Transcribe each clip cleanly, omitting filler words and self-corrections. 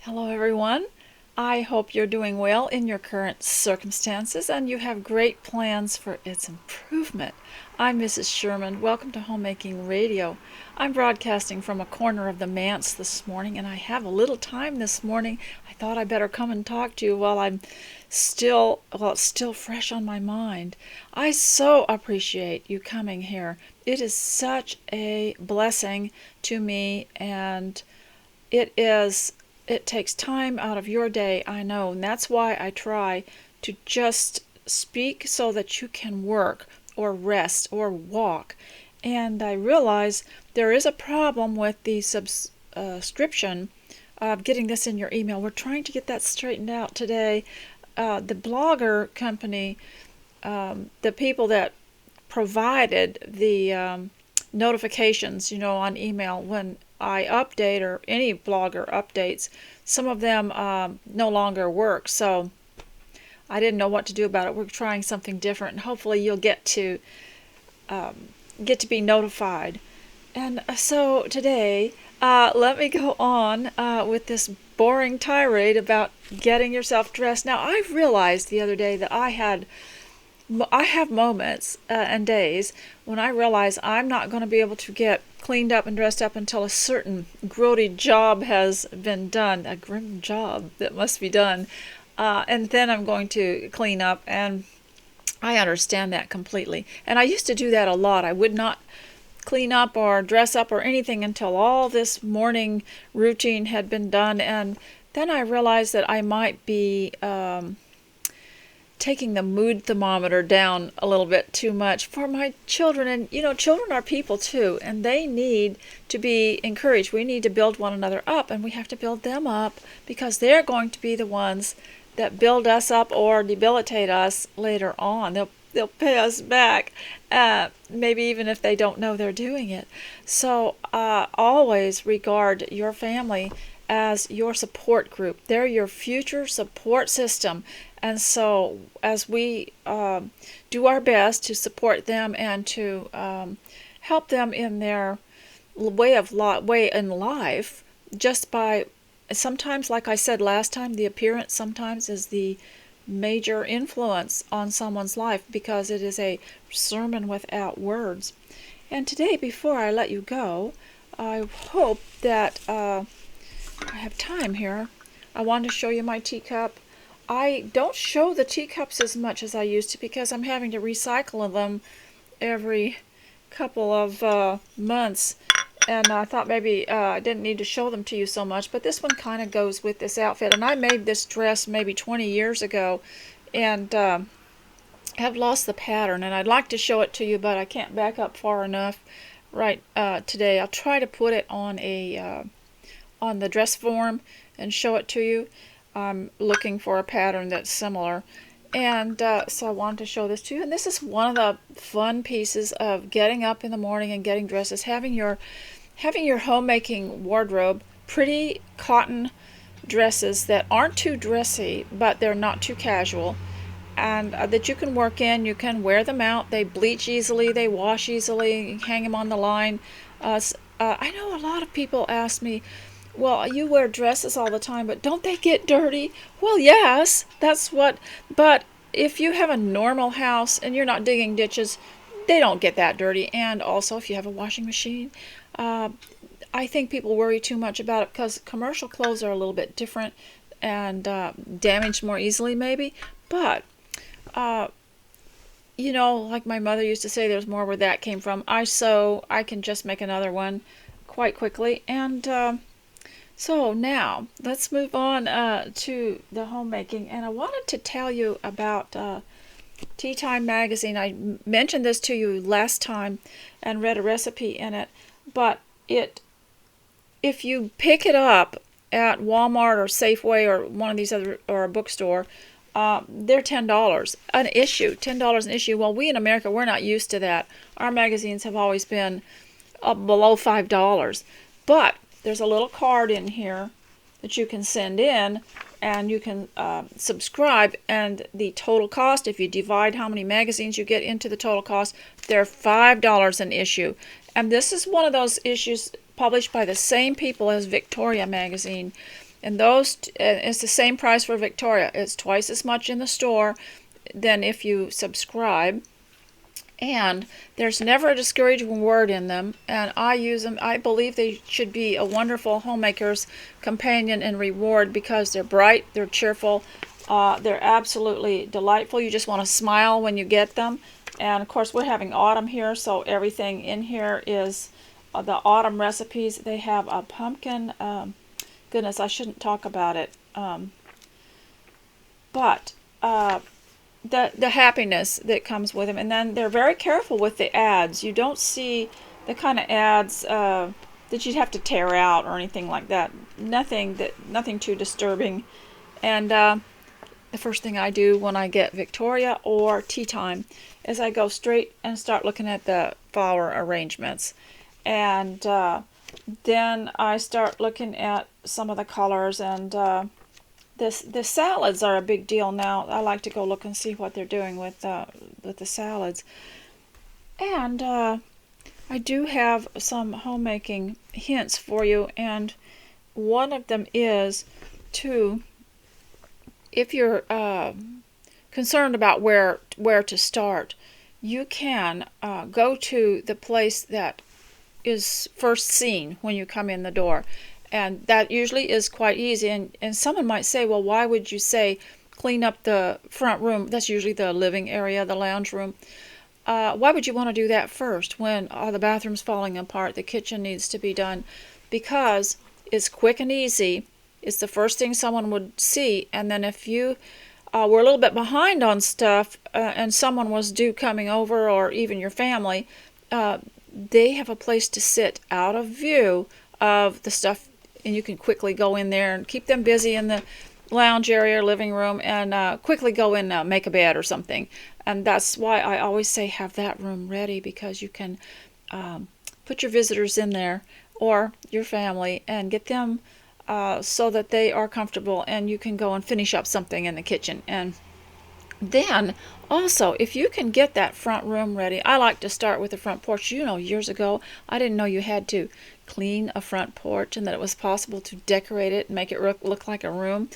Hello, everyone. I hope you're doing well in your current circumstances and you have great plans for its improvement. I'm Mrs. Sherman. Welcome to Homemaking Radio. I'm broadcasting from a corner of the manse this morning, and I have a little time this morning. I thought I better come and talk to you while it's still fresh on my mind. I so appreciate you coming here. It is such a blessing to me, and it takes time out of your day, I know, and that's why I try to just speak so that you can work or rest or walk. And I realize there is a problem with the subscription of getting this in your email. We're trying to get that straightened out today. The blogger company, the people that provided the notifications, on email when I update or any blogger updates, some of them no longer work. So I didn't know what to do about it. We're trying something different, and hopefully you'll get to be notified. And so today, let me go on with this boring tirade about getting yourself dressed. Now, I realized the other day that I have moments and days when I realize I'm not going to be able to get cleaned up and dressed up until a certain grody job has been done, a grim job that must be done, and then I'm going to clean up, and I understand that completely. And I used to do that a lot. I would not clean up or dress up or anything until all this morning routine had been done, and then I realized that I might be taking the mood thermometer down a little bit too much for my children. And children are people too, and they need to be encouraged. We need to build one another up, and we have to build them up because they're going to be the ones that build us up or debilitate us later on. They'll pay us back, maybe even if they don't know they're doing it. So always regard your family as your support group. They're your future support system. And so as we do our best to support them and to help them in their way in life, just by sometimes, like I said last time, the appearance sometimes is the major influence on someone's life because it is a sermon without words. And today, before I let you go, I hope that I have time here. I wanted to show you my teacup. I don't show the teacups as much as I used to because I'm having to recycle them every couple of months, and I thought maybe I didn't need to show them to you so much, but this one kind of goes with this outfit. And I made this dress maybe 20 years ago and have lost the pattern, and I'd like to show it to you, but I can't back up far enough right today. I'll try to put it on on the dress form and show it to you. I'm looking for a pattern that's similar, and so I wanted to show this to you. And this is one of the fun pieces of getting up in the morning and getting dressed, is having your homemaking wardrobe, pretty cotton dresses that aren't too dressy, but they're not too casual, and that you can work in. You can wear them out. They bleach easily, they wash easily, you hang them on the line. I know a lot of people ask me, well, you wear dresses all the time, but don't they get dirty? Well, yes, but if you have a normal house and you're not digging ditches, they don't get that dirty. And also, if you have a washing machine, I think people worry too much about it because commercial clothes are a little bit different and damaged more easily, maybe. But, like my mother used to say, there's more where that came from. I can just make another one quite quickly. And so now, let's move on to the homemaking. And I wanted to tell you about Tea Time magazine. I mentioned this to you last time and read a recipe in it. But if you pick it up at Walmart or Safeway or one of these other, or a bookstore, they're $10 an issue. $10 an issue. Well, we in America, we're not used to that. Our magazines have always been below $5. But there's a little card in here that you can send in, and you can subscribe, and the total cost, if you divide how many magazines you get into the total cost, they're $5 an issue. And this is one of those issues published by the same people as Victoria magazine. And those, it's the same price for Victoria. It's twice as much in the store than if you subscribe. And there's never a discouraging word in them, and I use them. I believe they should be a wonderful homemaker's companion and reward because they're bright, they're cheerful, they're absolutely delightful. You just want to smile when you get them. And of course, we're having autumn here, so everything in here is the autumn recipes. They have a pumpkin. Goodness, I shouldn't talk about it. But the happiness that comes with them. And then they're very careful with the ads. You don't see the kind of ads that you'd have to tear out or anything like that. Nothing too disturbing. And the first thing I do when I get Victoria or tea time is I go straight and start looking at the flower arrangements. And then I start looking at some of the colors, and the salads are a big deal now. I like to go look and see what they're doing with the salads. And I do have some homemaking hints for you, and one of them is to, if you're concerned about where to start, you can go to the place that is first seen when you come in the door. And that usually is quite easy. And someone might say, well, why would you say clean up the front room? That's usually the living area, the lounge room. Why would you want to do that first when the bathroom's falling apart, the kitchen needs to be done? Because it's quick and easy. It's the first thing someone would see. And then if you were a little bit behind on stuff and someone was due coming over, or even your family, they have a place to sit out of view of the stuff, and you can quickly go in there and keep them busy in the lounge area or living room, and quickly go in and make a bed or something. And that's why I always say have that room ready, because you can put your visitors in there or your family and get them so that they are comfortable, and you can go and finish up something in the kitchen. And then also, if you can get that front room ready, I like to start with the front porch. Years ago, I didn't know you had to clean a front porch and that it was possible to decorate it and make it look like a room.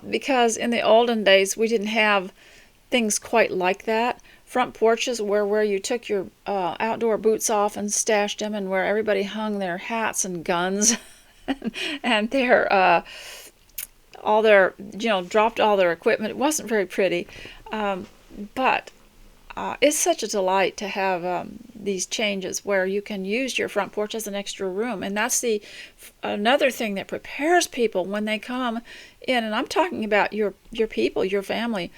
Because in the olden days, we didn't have things quite like that. Front porches were where you took your outdoor boots off and stashed them, and where everybody hung their hats and guns and their dropped all their equipment. It wasn't very pretty, but it's such a delight to have these changes where you can use your front porch as an extra room. And that's another thing that prepares people when they come in. And I'm talking about your people, your family.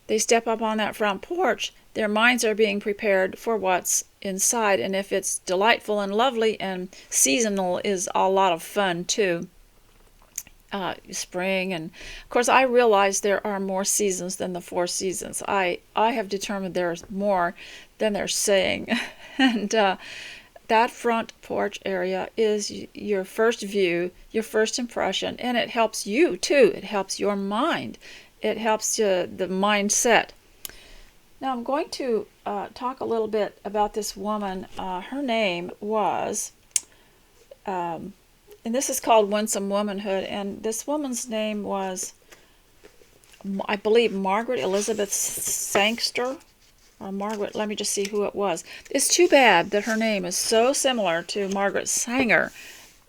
They step up on that front porch, their minds are being prepared for what's inside. And if it's delightful and lovely and seasonal, is a lot of fun too. Spring, and of course I realize there are more seasons than the 4 seasons. I have determined there's more than they're saying. And that front porch area is your first view, your first impression, and it helps you too. It helps your mind. It helps the mindset. Now I'm going to talk a little bit about this woman. Her name was and this is called Winsome Womanhood, and this woman's name was, I believe, Margaret Elizabeth Sangster, or Margaret, let me just see who it was. It's too bad that her name is so similar to Margaret Sanger,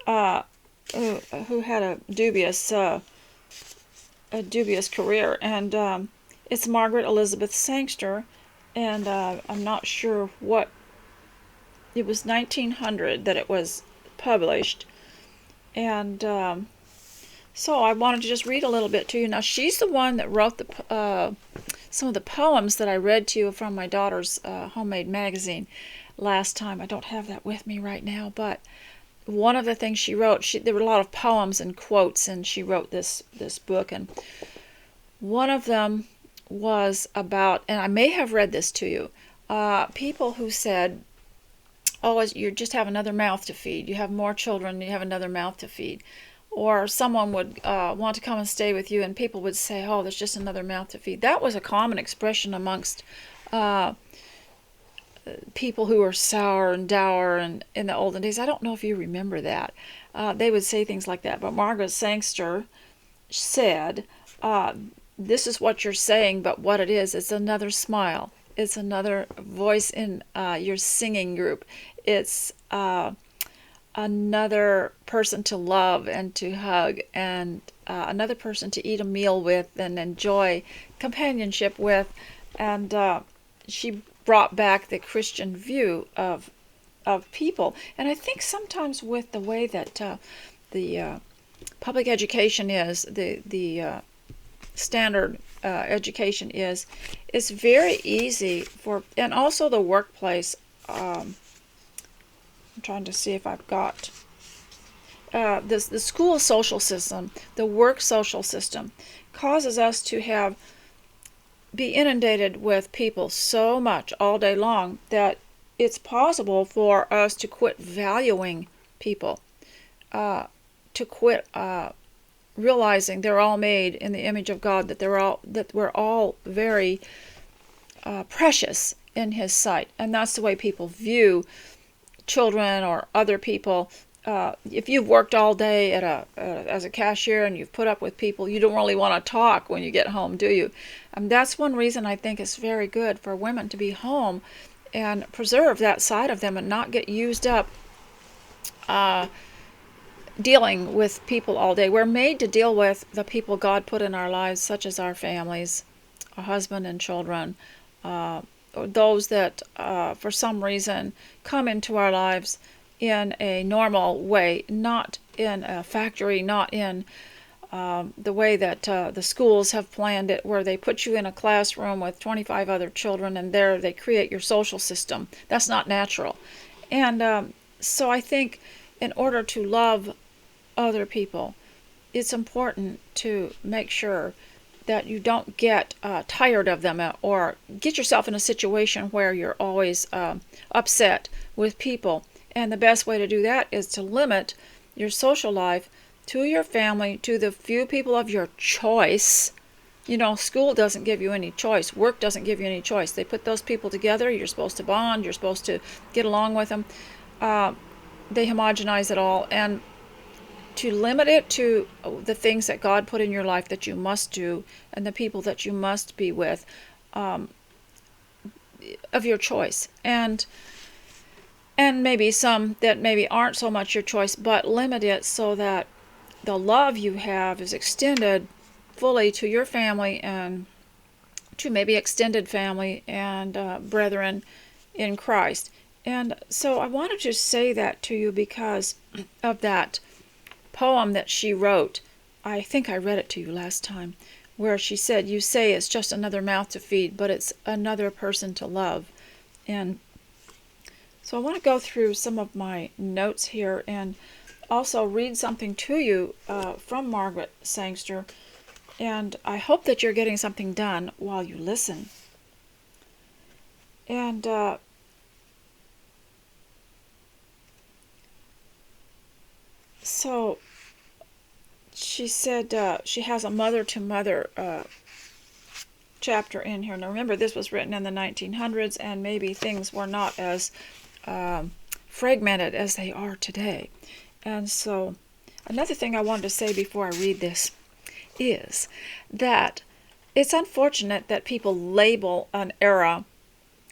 who had a dubious career, and it's Margaret Elizabeth Sangster, and I'm not sure what, it was 1900 that it was published. And so I wanted to just read a little bit to you. Now, she's the one that wrote some of the poems that I read to you from my daughter's homemade magazine last time. I don't have that with me right now, but one of the things she wrote, there were a lot of poems and quotes, and she wrote this book. And one of them was about, and I may have read this to you, people who said, oh, you just have another mouth to feed. You have more children, you have another mouth to feed. Or someone would want to come and stay with you, and people would say, oh, there's just another mouth to feed. That was a common expression amongst people who were sour and dour and in the olden days. I don't know if you remember that. They would say things like that. But Margaret Sangster said, this is what you're saying, but what it is, it's another smile. It's another voice in your singing group. It's another person to love and to hug, and another person to eat a meal with and enjoy companionship with. And she brought back the Christian view of people. And I think sometimes with the way that the public education is, the standard education is, it's very easy for, and also the workplace. I'm trying to see if I've got the school social system, the work social system, causes us to be inundated with people so much all day long that it's possible for us to quit valuing people, to quit realizing they're all made in the image of God, that we're all very precious in His sight, and that's the way people view children or other people. If you've worked all day as a cashier and you've put up with people, you don't really want to talk when you get home, do you? That's one reason I think it's very good for women to be home and preserve that side of them and not get used up dealing with people all day. We're made to deal with the people God put in our lives, such as our families, our husband and children, or those that for some reason come into our lives in a normal way, not in a factory, not in the way that the schools have planned it, where they put you in a classroom with 25 other children and there they create your social system. That's not natural. And so I think in order to love other people, it's important to make sure that you don't get tired of them or get yourself in a situation where you're always upset with people. And the best way to do that is to limit your social life to your family, to the few people of your choice. You know, school doesn't give you any choice. Work doesn't give you any choice. They put those people together. You're supposed to bond. You're supposed to get along with them. They homogenize it all. And to limit it to the things that God put in your life that you must do and the people that you must be with of your choice. And maybe some that maybe aren't so much your choice, but limit it so that the love you have is extended fully to your family and to maybe extended family and brethren in Christ. And so I wanted to say that to you because of that poem that she wrote. I think I read it to you last time, where she said, you say it's just another mouth to feed, but it's another person to love. And so I want to go through some of my notes here and also read something to you from Margaret Sangster. And I hope that you're getting something done while you listen. And so she said she has a mother-to-mother chapter in here. Now remember, this was written in the 1900s, and maybe things were not as fragmented as they are today. And so another thing I wanted to say before I read this is that it's unfortunate that people label an era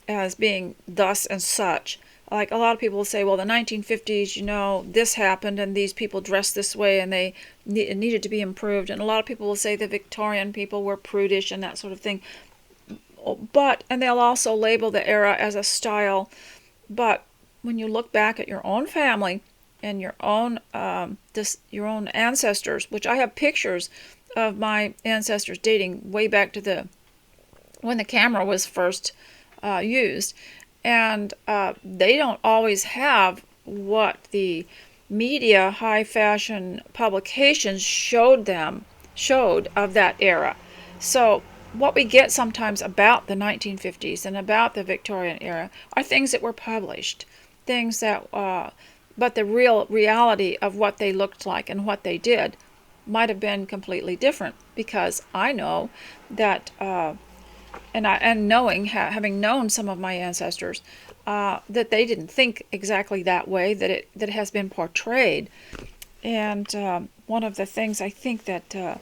as being thus and such. Like a lot of people will say, well, the 1950s, you know, this happened and these people dressed this way and it needed to be improved. And a lot of people will say the Victorian people were prudish and that sort of thing. And they'll also label the era as a style. But when you look back at your own family and your own ancestors, which I have pictures of my ancestors dating way back to when the camera was first used, and they don't always have what the media, high fashion publications showed of that era. So what we get sometimes about the 1950s and about the Victorian era are things that were published, things that, but the real reality of what they looked like and what they did might have been completely different, because I know that and having known some of my ancestors, that they didn't think exactly that way that it has been portrayed. And one of the things I think that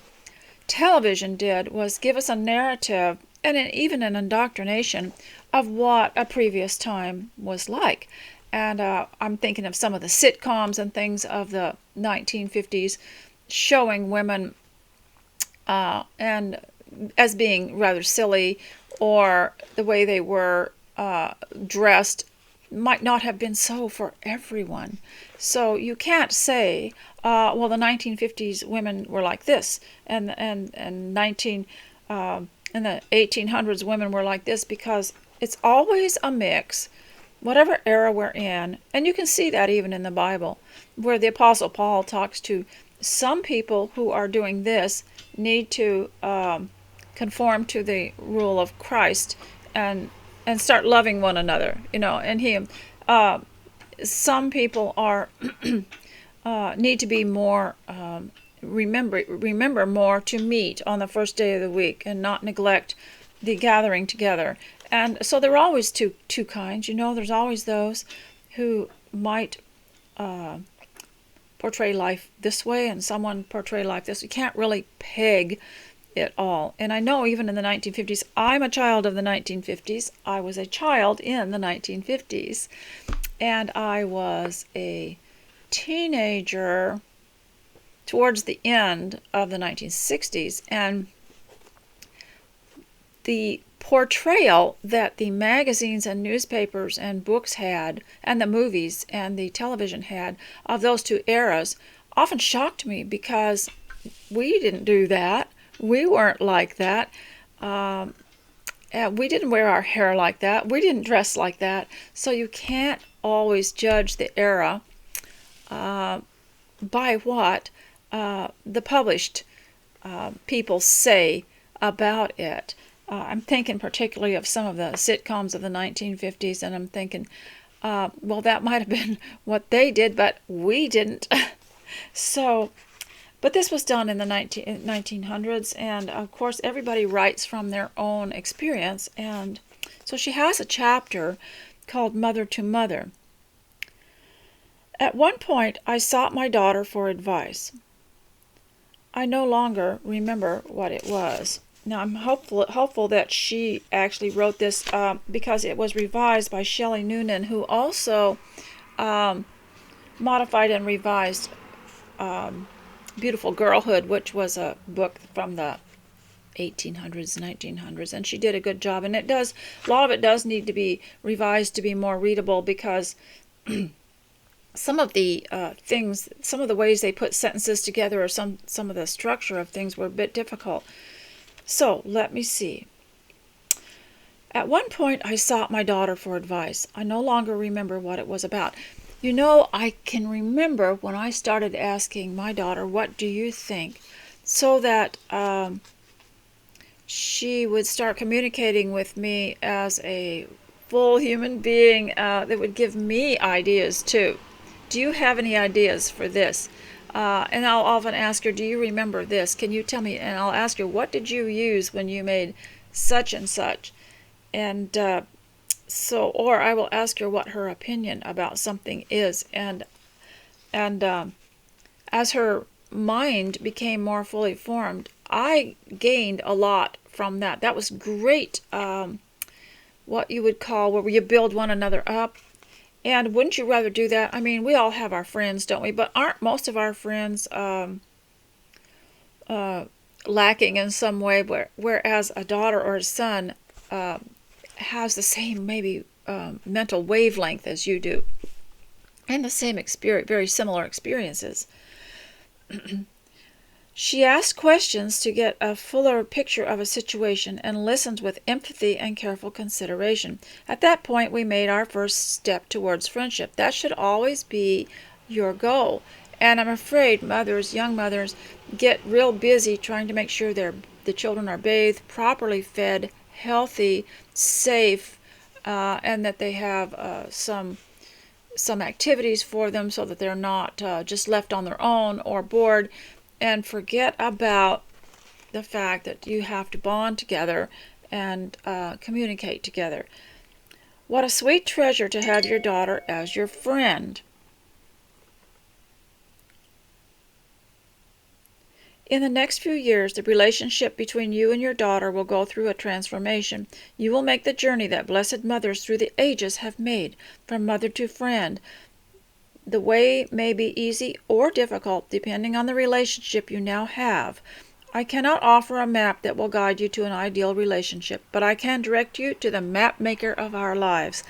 television did was give us a narrative and even an indoctrination of what a previous time was like. And I'm thinking of some of the sitcoms and things of the 1950s showing women and as being rather silly, or the way they were dressed might not have been so for everyone. So you can't say, well, the 1950s women were like this, and 19 in the 1800s women were like this, because it's always a mix, whatever era we're in. And you can see that even in the Bible, where the Apostle Paul talks to some people who are doing this need to conform to the rule of Christ and start loving one another, and some people are need to be more remember more to meet on the first day of the week and not neglect the gathering together. And so there are always two kinds. There's always those who might portray life this way and someone portray life this. You can't really peg it all. And I know even in the 1950s, I'm a child of the 1950s. I was a child in the 1950s, and I was a teenager towards the end of the 1960s. And the portrayal that the magazines and newspapers and books had, and the movies and the television had, of those two eras often shocked me, because we didn't do that. We weren't like that. We didn't wear our hair like that. We didn't dress like that. So you can't always judge the era by what the published people say about it. I'm thinking particularly of some of the sitcoms of the 1950s, and I'm thinking, well, that might have been what they did, but we didn't. But this was done in the 1900s, and of course everybody writes from their own experience. And so she has a chapter called Mother to Mother. At one point I sought my daughter for advice. I no longer remember what it was. Now I'm hopeful that she actually wrote this because it was revised by Shelley Noonan, who also modified and revised Beautiful Girlhood, which was a book from the 1800s, 1900s, and she did a good job. And a lot of it does need to be revised to be more readable, because some of the things, some of the ways they put sentences together, or some of the structure of things were a bit difficult. So let me see. At one point I sought my daughter for advice. I no longer remember what it was about. I can remember when I started asking my daughter, what do you think? So that she would start communicating with me as a full human being that would give me ideas too. Do you have any ideas for this? And I'll often ask her, do you remember this? Can you tell me? And I'll ask her, what did you use when you made such and such? And or I will ask her what her opinion about something is. And as her mind became more fully formed, I gained a lot from that. That was great, what you would call where you build one another up. And wouldn't you rather do that? I mean, we all have our friends, don't we? But aren't most of our friends lacking in some way, whereas a daughter or a son has the same maybe mental wavelength as you do, and the same experience, very similar experiences. She asked questions to get a fuller picture of a situation and listened with empathy and careful consideration. At that point, we made our first step towards friendship. That should always be your goal. And I'm afraid young mothers, get real busy trying to make sure the children are bathed, properly fed, healthy, safe, and that they have some activities for them so that they're not just left on their own or bored, and forget about the fact that you have to bond together and communicate together. What a sweet treasure to have your daughter as your friend. In the next few years, the relationship between you and your daughter will go through a transformation. You will make the journey that blessed mothers through the ages have made, from mother to friend. The way may be easy or difficult, depending on the relationship you now have. I cannot offer a map that will guide you to an ideal relationship, but I can direct you to the map maker of our lives.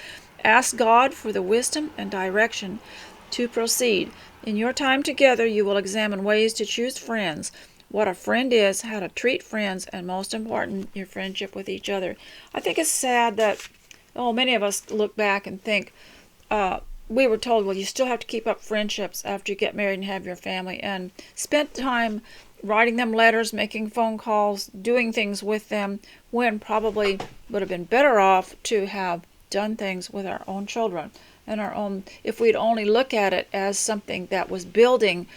Ask God for the wisdom and direction to proceed. In your time together, you will examine ways to choose friends, what a friend is, how to treat friends, and most important, your friendship with each other. I think it's sad that, many of us look back and think, we were told, well, you still have to keep up friendships after you get married and have your family, and spent time writing them letters, making phone calls, doing things with them, when probably would have been better off to have done things with our own children and our own, if we'd only look at it as something that was building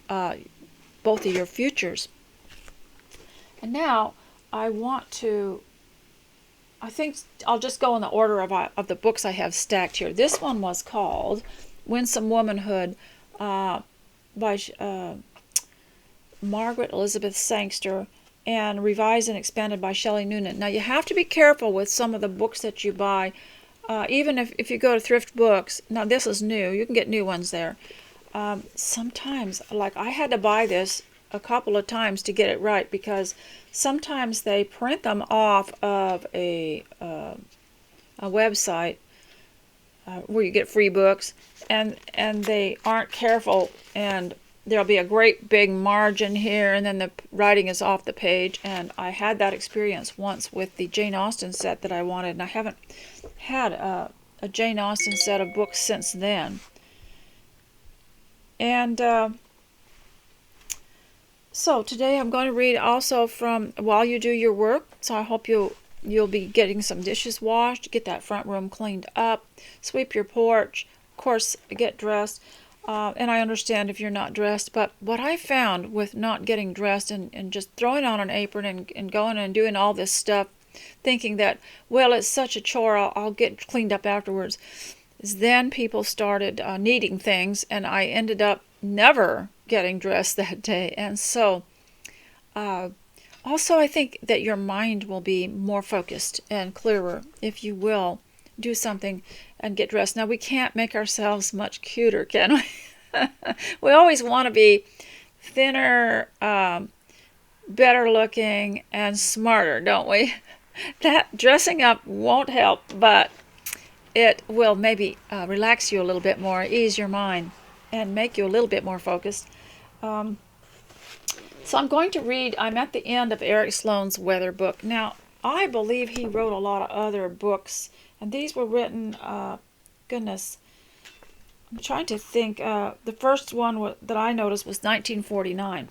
both of your futures. And now I think I'll just go in the order of the books I have stacked here. This one was called Winsome Womanhood by Margaret Elizabeth Sangster, and revised and expanded by Shelley Noonan. Now, you have to be careful with some of the books that you buy. Even if you go to thrift books, now this is new, you can get new ones there. Sometimes, like I had to buy this a couple of times to get it right, because sometimes they print them off of a website where you get free books, and they aren't careful, and there'll be a great big margin here, and then the writing is off the page. And I had that experience once with the Jane Austen set that I wanted, and I haven't had a Jane Austen set of books since then. And so today I'm going to read also from While You Do Your Work. So I hope you'll be getting some dishes washed, get that front room cleaned up, sweep your porch, of course, get dressed. And I understand if you're not dressed, but what I found with not getting dressed and just throwing on an apron and going and doing all this stuff, thinking that, well, it's such a chore, I'll get cleaned up afterwards, is then people started needing things, and I ended up never getting dressed that day. And so also I think that your mind will be more focused and clearer if you will do something and get dressed. Now, we can't make ourselves much cuter, can we? We always want to be thinner, better looking, and smarter, don't we? That dressing up won't help, but it will maybe relax you a little bit more, ease your mind, and make you a little bit more focused. So I'm going to read, I'm at the end of Eric Sloane's weather book. Now, I believe he wrote a lot of other books, and these were written, goodness, I'm trying to think, the first one that I noticed was 1949.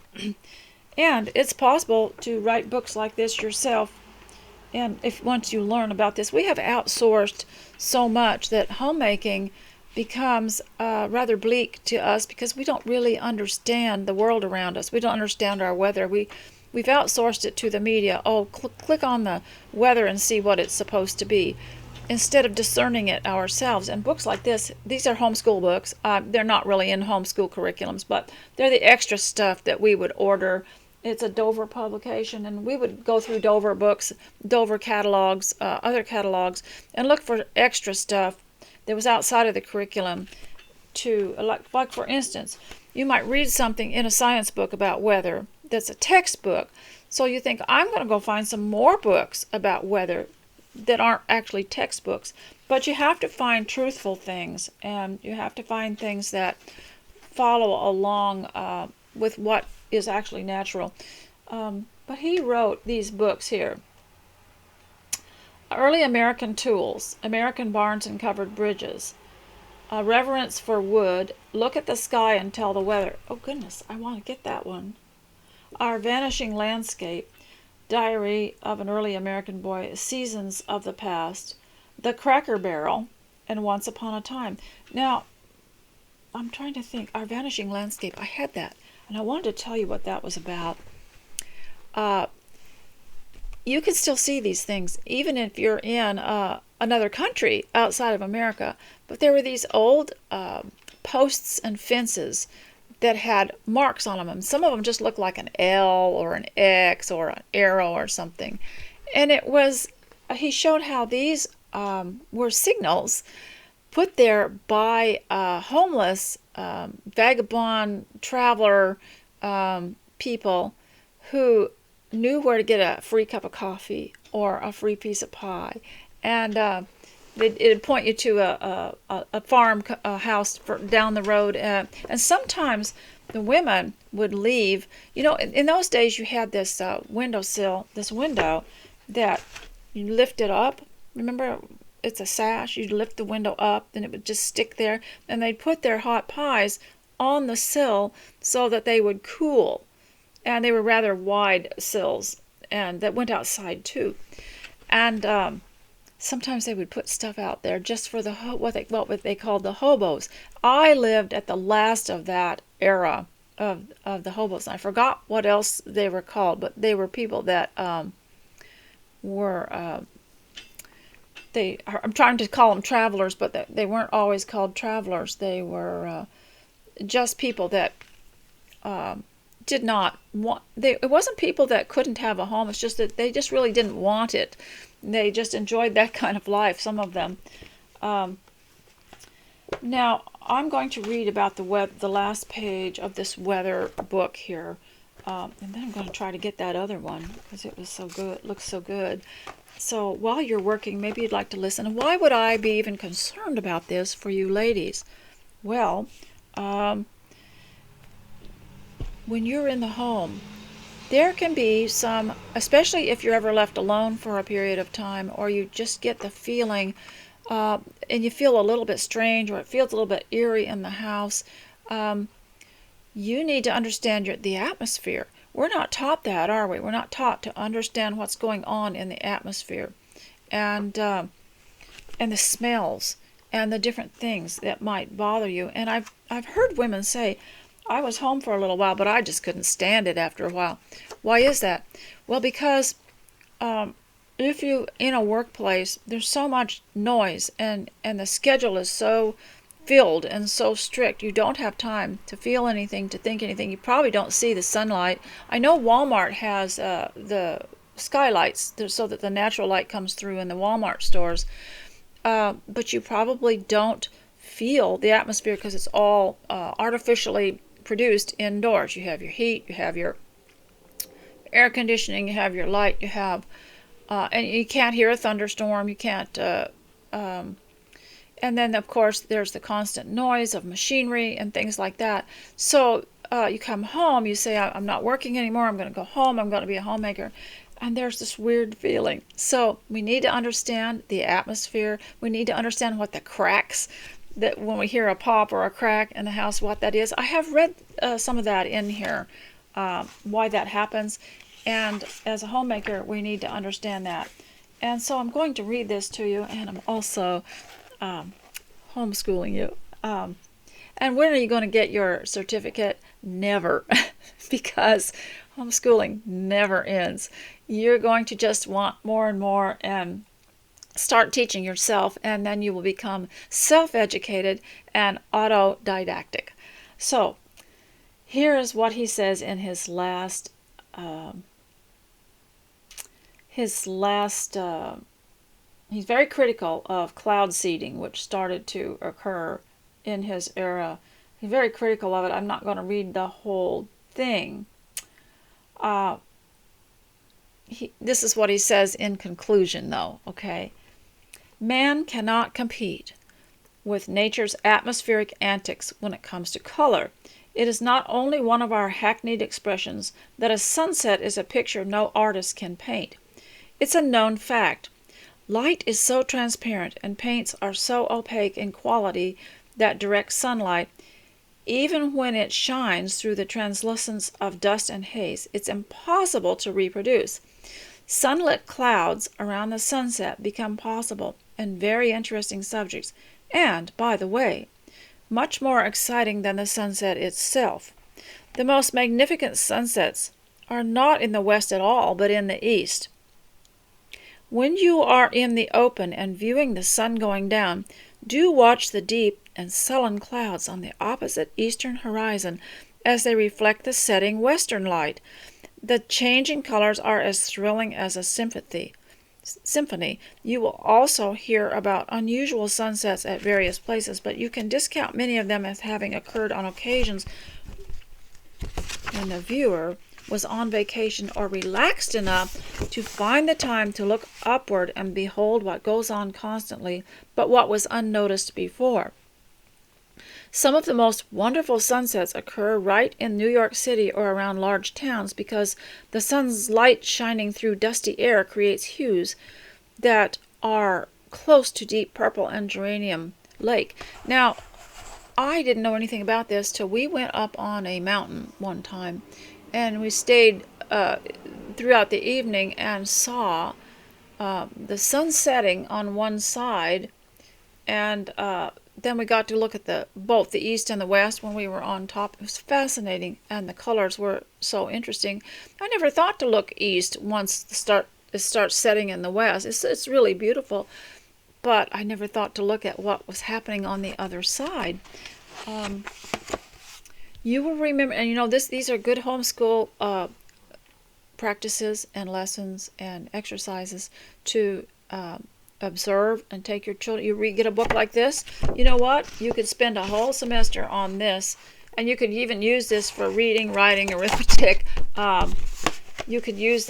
And it's possible to write books like this yourself. And once you learn about this, we have outsourced so much that homemaking becomes rather bleak to us, because we don't really understand the world around us. We don't understand our weather. We've outsourced it to the media. Oh, click on the weather and see what it's supposed to be, instead of discerning it ourselves. And books like this, these are homeschool books. They're not really in homeschool curriculums, but they're the extra stuff that we would order. It's a Dover publication, and we would go through Dover books, Dover catalogs, other catalogs, and look for extra stuff that was outside of the curriculum. Like for instance, you might read something in a science book about weather that's a textbook, so you think, I'm going to go find some more books about weather that aren't actually textbooks. But you have to find truthful things, and you have to find things that follow along with what is actually natural. But he wrote these books here. Early American Tools, American Barns and Covered Bridges, A Reverence for Wood, Look at the Sky and Tell the Weather. Oh goodness, I want to get that one. Our Vanishing Landscape, Diary of an Early American Boy, Seasons of the Past, The Cracker Barrel, and Once Upon a Time. Now, I'm trying to think, Our Vanishing Landscape, I had that, and I wanted to tell you what that was about. you can still see these things even if you're in another country outside of America. But there were these old posts and fences that had marks on them, and some of them just looked like an L or an X or an arrow or something. And it was, he showed how these were signals put there by homeless, vagabond, traveler people who knew where to get a free cup of coffee or a free piece of pie. And it'd point you to a farm house down the road. And sometimes the women would leave. You know, in those days you had this windowsill, this window that you lifted up. Remember, it's a sash. You'd lift the window up and it would just stick there. And they'd put their hot pies on the sill so that they would cool. And they were rather wide sills, and that went outside too. And sometimes they would put stuff out there just for the what they called the hobos. I lived at the last of that era of the hobos. I forgot what else they were called, but they were people that were I'm trying to call them travelers, but they weren't always called travelers. They were just people that did not want. It wasn't people that couldn't have a home. It's just that they just really didn't want it. They just enjoyed that kind of life. Some of them. Now I'm going to read about the last page of this weather book here, and then I'm going to try to get that other one because it was so good. It looks so good. So while you're working, maybe you'd like to listen. And why would I be even concerned about this for you ladies? Well, when you're in the home, there can be some, especially if you're ever left alone for a period of time, or you just get the feeling, and you feel a little bit strange, or it feels a little bit eerie in the house, you need to understand the atmosphere. We're not taught that, are we? We're not taught to understand what's going on in the atmosphere, and the smells, and the different things that might bother you. And I've heard women say, I was home for a little while, but I just couldn't stand it after a while. Why is that? Well, because if you in a workplace, there's so much noise, and the schedule is so filled and so strict, you don't have time to feel anything, to think anything. You probably don't see the sunlight. I know Walmart has the skylights so that the natural light comes through in the Walmart stores, but you probably don't feel the atmosphere because it's all artificially produced indoors. You have your heat, you have your air conditioning, you have your light, you have, and you can't hear a thunderstorm, you can't, and then of course there's the constant noise of machinery and things like that. So you come home, you say, I'm not working anymore, I'm going to go home, I'm going to be a homemaker. And there's this weird feeling. So we need to understand the atmosphere. We need to understand what the cracks, that when we hear a pop or a crack in the house, what that is. I have read some of that in here, why that happens. And as a homemaker, we need to understand that. And so I'm going to read this to you, and I'm also homeschooling you. And when are you going to get your certificate? Never, because homeschooling never ends. You're going to just want more and more and start teaching yourself, and then you will become self-educated and autodidactic. So here is what he says in his last he's very critical of cloud seeding, which started to occur in his era. He's very critical of it. I'm not going to read the whole thing. This is what he says in conclusion, though, okay? Man cannot compete with nature's atmospheric antics when it comes to color. It is not only one of our hackneyed expressions that a sunset is a picture no artist can paint. It's a known fact. Light is so transparent and paints are so opaque in quality that direct sunlight, even when it shines through the translucence of dust and haze, it's impossible to reproduce. Sunlit clouds around the sunset become possible, and very interesting subjects, and, by the way, much more exciting than the sunset itself. The most magnificent sunsets are not in the west at all, but in the east. When you are in the open and viewing the sun going down, do watch the deep and sullen clouds on the opposite eastern horizon as they reflect the setting western light. The changing colors are as thrilling as a symphony. You will also hear about unusual sunsets at various places, but you can discount many of them as having occurred on occasions when the viewer was on vacation or relaxed enough to find the time to look upward and behold what goes on constantly, but what was unnoticed before. Some of the most wonderful sunsets occur right in New York City or around large towns because the sun's light shining through dusty air creates hues that are close to deep purple and geranium lake. Now, I didn't know anything about this till we went up on a mountain one time, and we stayed throughout the evening and saw the sun setting on one side, and then we got to look at both the east and the west when we were on top. It was fascinating, and the colors were so interesting. I never thought to look east once it starts setting in the west. It's really beautiful, but I never thought to look at what was happening on the other side. You will remember, and these are good homeschool practices and lessons and exercises to observe and take your children. You get a book like this. You know what? You could spend a whole semester on this, and you could even use this for reading, writing, arithmetic. You could use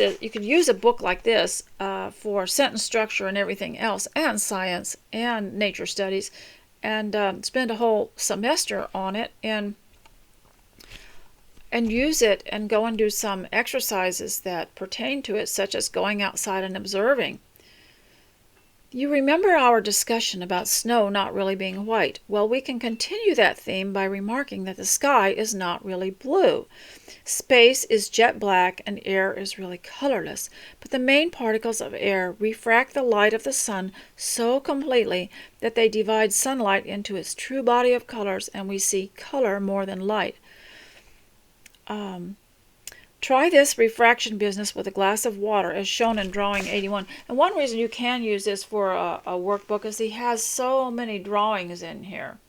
a book like this for sentence structure and everything else, and science and nature studies, and spend a whole semester on it and use it and go and do some exercises that pertain to it, such as going outside and observing. You remember our discussion about snow not really being white. Well, we can continue that theme by remarking that the sky is not really blue. Space is jet black and air is really colorless, but the main particles of air refract the light of the sun so completely that they divide sunlight into its true body of colors, and we see color more than light. Try this refraction business with a glass of water as shown in drawing 81. And one reason you can use this for a workbook is he has so many drawings in here.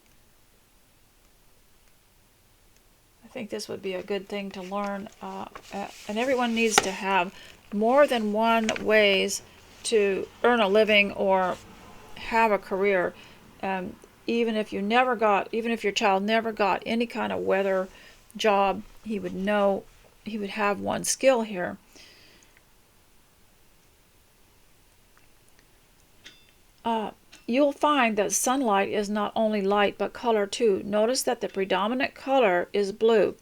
I think this would be a good thing to learn. And everyone needs to have more than one ways to earn a living or have a career. Even if your child never got any kind of weather job, he would know. He would have one skill here. You'll find that sunlight is not only light but color too. Notice that the predominant color is blue.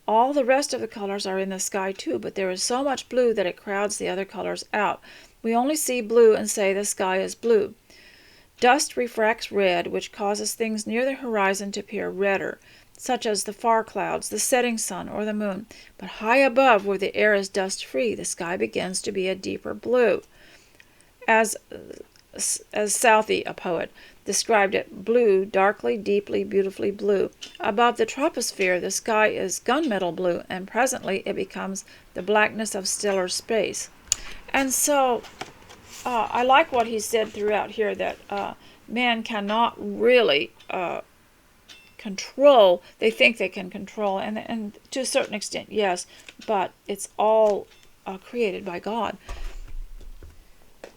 All the rest of the colors are in the sky too, but there is so much blue that it crowds the other colors out. We only see blue and say the sky is blue. Dust refracts red, which causes things near the horizon to appear redder, such as the far clouds, the setting sun, or the moon. But high above, where the air is dust-free, the sky begins to be a deeper blue. As Southey, a poet, described it, blue, darkly, deeply, beautifully blue. Above the troposphere, the sky is gunmetal blue, and presently it becomes the blackness of stellar space. And so, I like what he said throughout here, that man cannot really control. They think they can control, and to a certain extent, yes, but it's all created by God.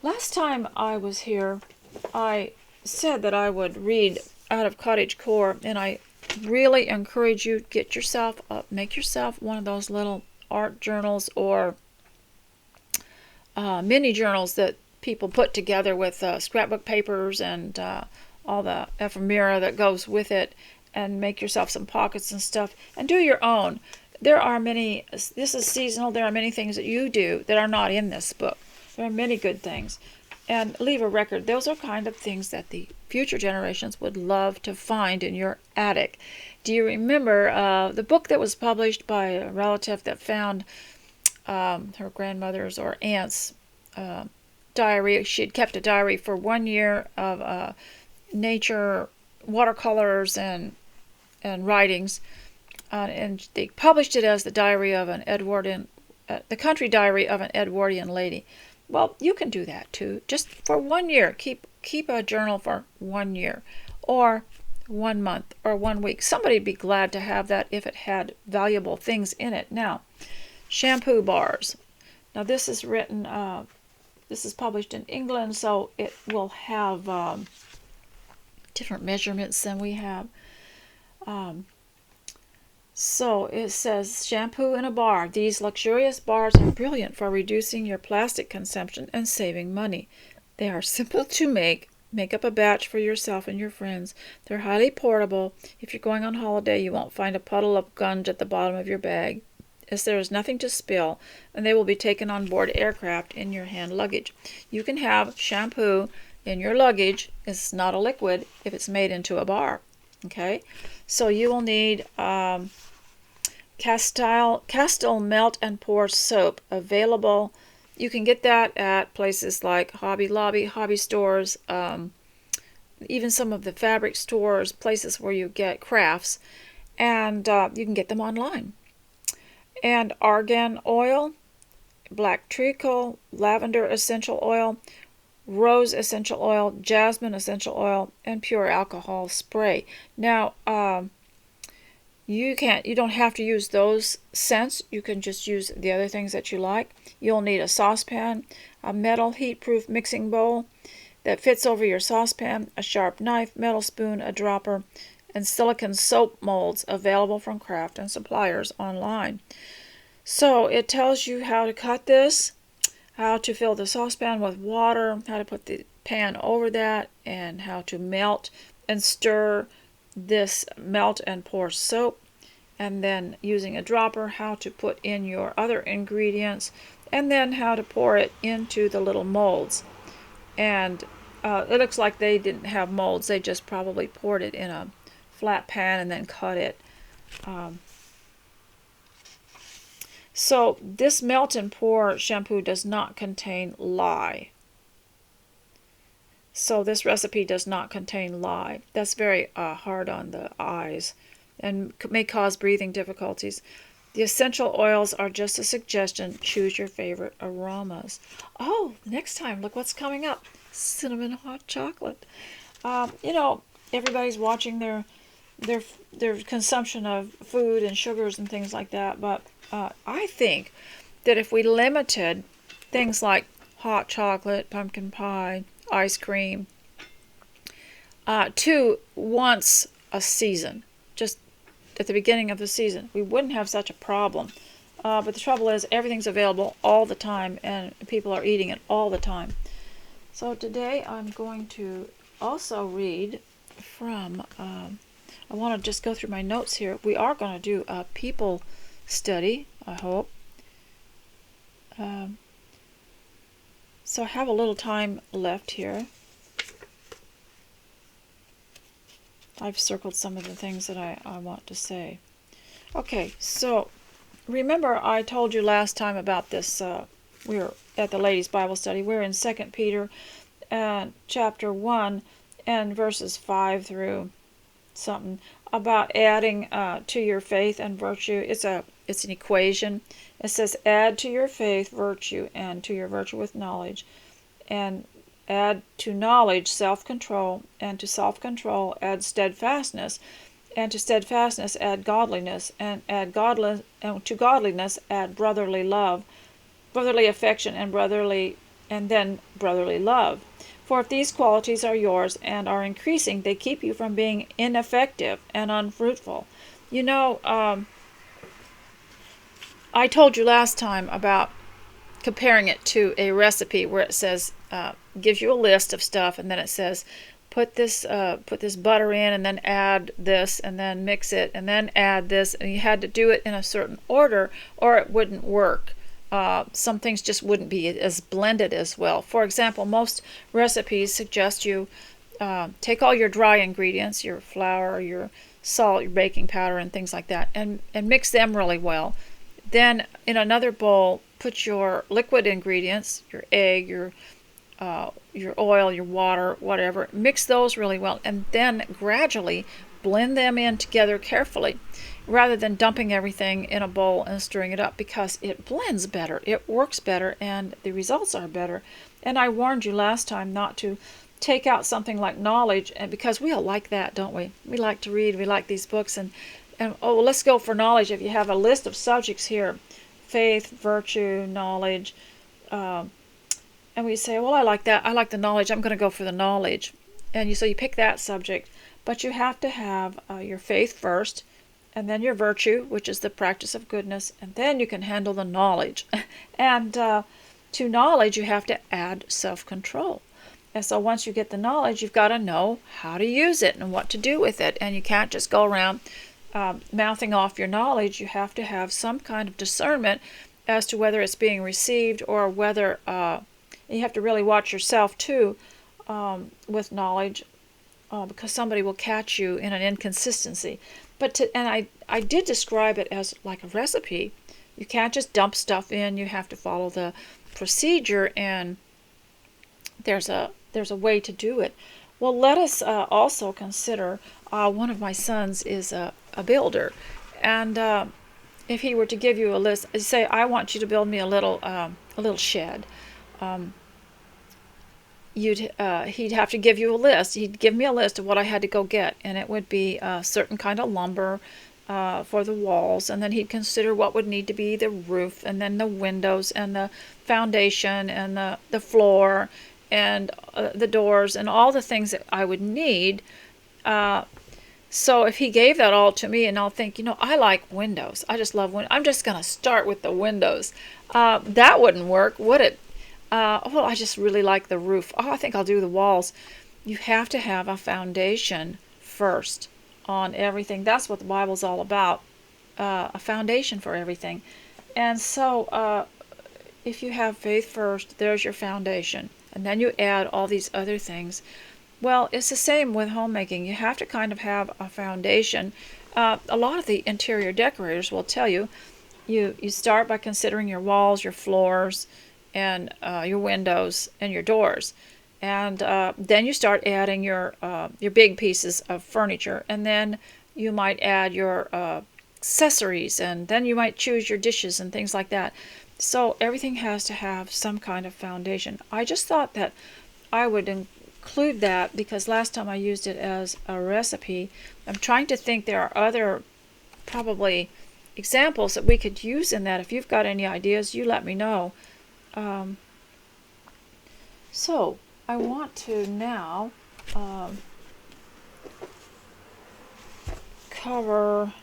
Last time I was here, I said that I would read out of Cottagecore, and I really encourage you, make yourself one of those little art journals or mini journals that people put together with scrapbook papers and all the ephemera that goes with it, and make yourself some pockets and stuff, and do your own. This is seasonal, there are many things that you do that are not in this book. There are many good things. And leave a record. Those are kind of things that the future generations would love to find in your attic. Do you remember the book that was published by a relative that found her grandmother's or aunt's diary? She had kept a diary for 1 year of nature, watercolors, and writings, and they published it as the country diary of an Edwardian lady. Well, you can do that too. Just for 1 year. Keep a journal for 1 year, or 1 month, or 1 week. Somebody'd be glad to have that if it had valuable things in it. Now, shampoo bars. Now this is written. This is published in England, so it will have different measurements than we have. So it says shampoo in a bar. These luxurious bars are brilliant for reducing your plastic consumption and saving money. They are simple to make. Make up a batch for yourself and your friends. They're highly portable. If you're going on holiday, you won't find a puddle of gunge at the bottom of your bag, as there is nothing to spill, and they will be taken on board aircraft in your hand luggage. You can have shampoo in your luggage. It's not a liquid if it's made into a bar. Okay, so you will need Castile Melt and Pour soap available. You can get that at places like Hobby Lobby, hobby stores, even some of the fabric stores, places where you get crafts, and you can get them online. And argan oil, black treacle, lavender essential oil, rose essential oil, jasmine essential oil, and pure alcohol spray. Now, you don't have to use those scents. You can just use the other things that you like. You'll need a saucepan, a metal heat-proof mixing bowl that fits over your saucepan, a sharp knife, metal spoon, a dropper, and silicone soap molds available from craft and suppliers online. So it tells you how to cut this, how to fill the saucepan with water, how to put the pan over that, and how to melt and stir this melt and pour soap, and then using a dropper how to put in your other ingredients, and then how to pour it into the little molds. And it looks like they didn't have molds, they just probably poured it in a flat pan and then cut it. So this melt and pour shampoo does not contain lye. So this recipe does not contain lye. That's very hard on the eyes and may cause breathing difficulties. The essential oils are just a suggestion. Choose your favorite aromas. Oh, next time, look what's coming up. Cinnamon hot chocolate. Everybody's watching their consumption of food and sugars and things like that. But I think that if we limited things like hot chocolate, pumpkin pie, ice cream, to once a season, just at the beginning of the season, we wouldn't have such a problem. But the trouble is, everything's available all the time, and people are eating it all the time. So today I'm going to also read from, I want to just go through my notes here. We are going to do a people study, I hope. So I have a little time left here. I've circled some of the things that I want to say. Okay, so remember I told you last time about this, we were at the ladies' Bible study. We're in 2 Peter chapter 1 and verses 5 through something, about adding to your faith and virtue. It's an equation. It says, add to your faith virtue, and to your virtue with knowledge, and add to knowledge self-control, and to self-control add steadfastness, and to steadfastness add godliness, and to godliness add brotherly love, brotherly affection, and then brotherly love. For if these qualities are yours and are increasing, they keep you from being ineffective and unfruitful. I told you last time about comparing it to a recipe where it says, gives you a list of stuff, and then it says, put this butter in, and then add this, and then mix it, and then add this, and you had to do it in a certain order or it wouldn't work. Some things just wouldn't be as blended as well. For example, most recipes suggest you take all your dry ingredients, your flour, your salt, your baking powder, and things like that, and mix them really well. Then in another bowl, put your liquid ingredients, your egg, your oil, your water, whatever. Mix those really well, and then gradually blend them in together carefully. rather than dumping everything in a bowl and stirring it up, because it blends better, it works better, and the results are better. And I warned you last time not to take out something like knowledge, and because we all like that, don't we? We like to read, we like these books, and oh, let's go for knowledge. If you have a list of subjects here, faith, virtue, knowledge, and we say, well, I like that, I like the knowledge, I'm going to go for the knowledge. And so you pick that subject, but you have to have your faith first, and then your virtue, which is the practice of goodness, and then you can handle the knowledge. And to knowledge, you have to add self-control. And so once you get the knowledge, you've got to know how to use it and what to do with it. And you can't just go around mouthing off your knowledge. You have to have some kind of discernment as to whether it's being received, or whether you have to really watch yourself too with knowledge, because somebody will catch you in an inconsistency. And I did describe it as like a recipe. You can't just dump stuff in. You have to follow the procedure, and there's a way to do it. Well, let us also consider one of my sons is a builder, and if he were to give you a list, say, I want you to build me a little shed. He'd have to give you a list. He'd give me a list of what I had to go get, and it would be a certain kind of lumber for the walls, and then he'd consider what would need to be the roof, and then the windows, and the foundation, and the floor, and the doors, and all the things that I would need. So if he gave that all to me, and I'll think, I like windows. I just love windows. I'm just going to start with the windows. That wouldn't work, would it? Well, I just really like the roof. Oh, I think I'll do the walls. You have to have a foundation first on everything. That's what the Bible's all about, a foundation for everything. And so if you have faith first, there's your foundation. And then you add all these other things. Well, it's the same with homemaking. You have to kind of have a foundation. A lot of the interior decorators will tell you, you start by considering your walls, your floors, and your windows and your doors, and then you start adding your big pieces of furniture, and then you might add your accessories, and then you might choose your dishes and things like that. So everything has to have some kind of foundation. I just thought that I would include that because last time I used it as a recipe. I'm trying to think, there are other probably examples that we could use in that. If you've got any ideas, you let me know. So I want to now cover,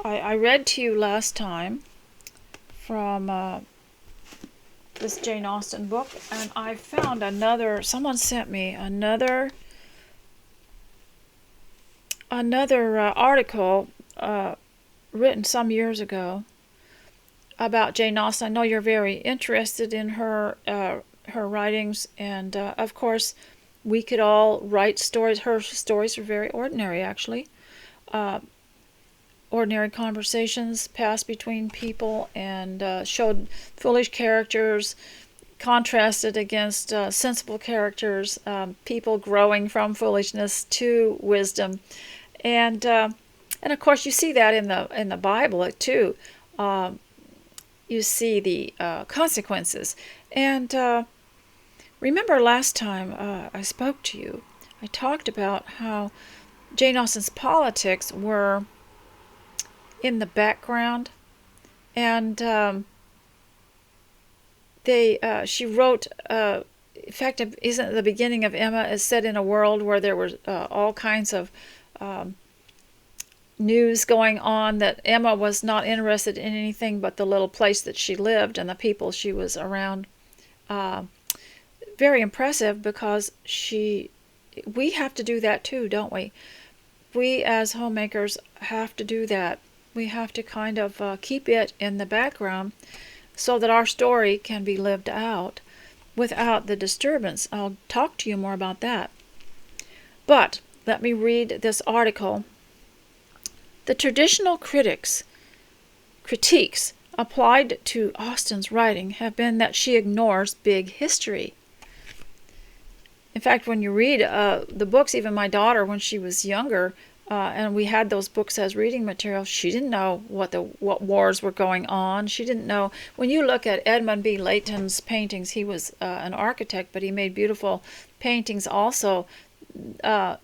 I read to you last time from this Jane Austen book, and I found someone sent me another article written some years ago about Jane Austen. I know you're very interested in her writings, and of course we could all write stories. Her stories are very ordinary, actually. Ordinary conversations passed between people, and showed foolish characters contrasted against sensible characters, people growing from foolishness to wisdom, and of course you see that in the Bible too. You see the consequences. And remember last time I spoke to you, I talked about how Jane Austen's politics were in the background, and she wrote, in fact, isn't the beginning of Emma is set in a world where there were all kinds of news going on, that Emma was not interested in anything but the little place that she lived and the people she was around. Very impressive, because we have to do that too, don't we? We as homemakers have to do that. We have to kind of keep it in the background so that our story can be lived out without the disturbance. I'll talk to you more about that. But let me read this article. The traditional critiques applied to Austen's writing have been that she ignores big history. In fact, when you read the books, even my daughter, when she was younger, and we had those books as reading material. She didn't know what wars were going on. She didn't know. When you look at Edmund B. Layton's paintings, he was an architect, but he made beautiful paintings also.